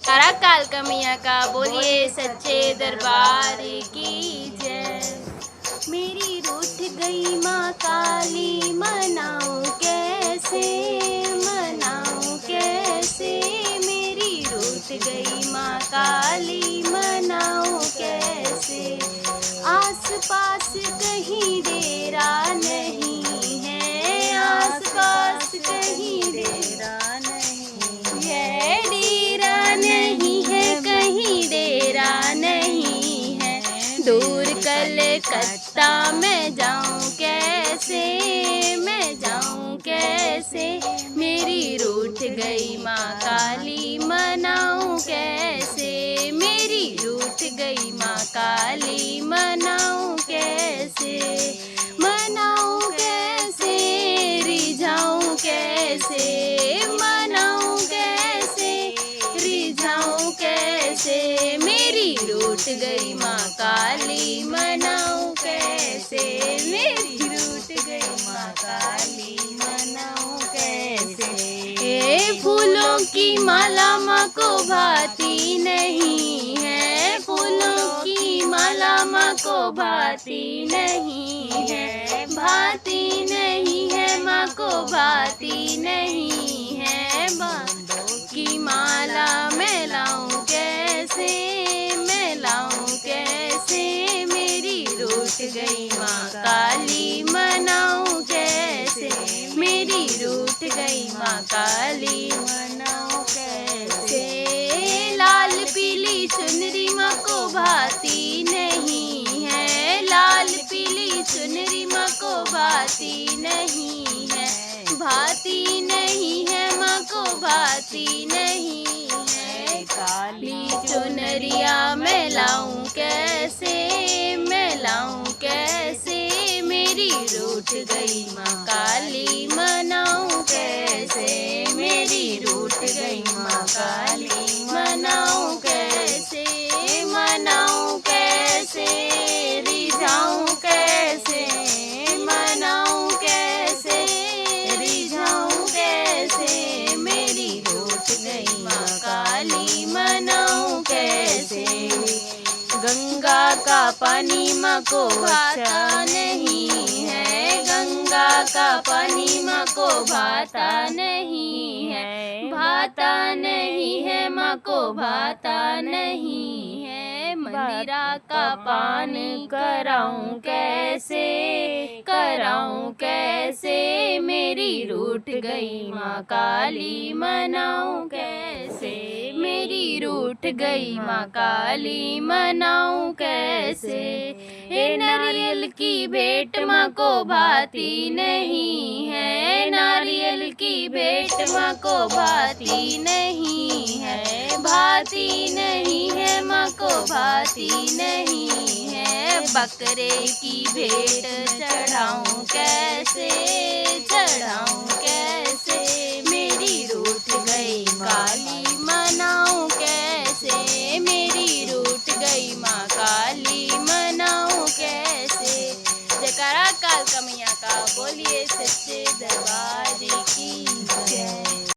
हरा काल का मैया का बोलिए सच्चे दरबार की जय। मेरी रूठ गई माँ काली मनाऊं कैसे, मनाऊं कैसे। मेरी रूठ गई माँ काली मनाऊं कैसे। आस पास कहीं डेरा नहीं है, आस पास कहीं डेरा नहीं है, डेरा नहीं है, कहीं डेरा नहीं है। दूर कलकत्ता मैं जाऊं कैसे, मैं जाऊं कैसे। मेरी रूठ गई माँ काली मनाऊं कैसे, मेरी रूठ गई माँ काली मनाऊं कैसे, मनाऊं कैसे, रिझाऊं कैसे, मनाऊं कैसे, रिझाऊं कैसे। मेरी रूठ गई माँ काली मनाऊं कैसे, मेरी रूठ गई माँ काली मनाऊं कैसे। ये फूलों की माला माँ को भाती नहीं है, फूलों की माला माँ को भाती नहीं है, भाती नहीं है माँ को भाती नहीं है। बांधों की माला मैं लाऊं कैसे, मैं लाऊं कैसे। मेरी रूठ गई माँ काली मनाऊं कैसे, मेरी रूठ गई माँ काली मनाऊं कैसे। लाल पीली चुनरी माँ को भाती नहीं है, लाल पीली चुनरी माँ को भाती नहीं है, भाती नहीं है माँ को भाती नहीं है। काली चुनरिया मैं लाऊं कैसे, मैं लाऊं कैसे। मेरी रूठ गई माँ काली मनाऊं कैसे, मेरी रूठ गई माँ काली मनाऊं कैसे, मनाऊं कैसे, रिझाऊं कैसे, मनाऊं कैसे, रिझाऊं कैसे। मेरी रूठ गई माँ काली मनाऊं कैसे। गंगा का पानी माँ को भाता नहीं है, गंगा का पानी माँ को भाता नहीं है, भाता नहीं है माँ को भाता नहीं है। मंदिरा का पानी कराऊं कैसे, कराऊं कैसे। मेरी रूठ गई माँ काली मनाऊं कैसे, मेरी रूठ गई माँ काली मनाऊं कैसे। हे नारियल की भेंट माँ को भाती नहीं है, नारियल की भेंट माँ को भाती नहीं है, भाती नहीं है माँ को भाती नहीं है। बकरे की भेंट चढ़ाऊं कैसे, चढ़ाऊं कैसे। मेरी रूठ गई काली मनाऊं कैसे, मेरी रूठ गई माँ काली मनाऊं कैसे। जयकारा काल का मैया का बोलिए सच्चे दरबार की।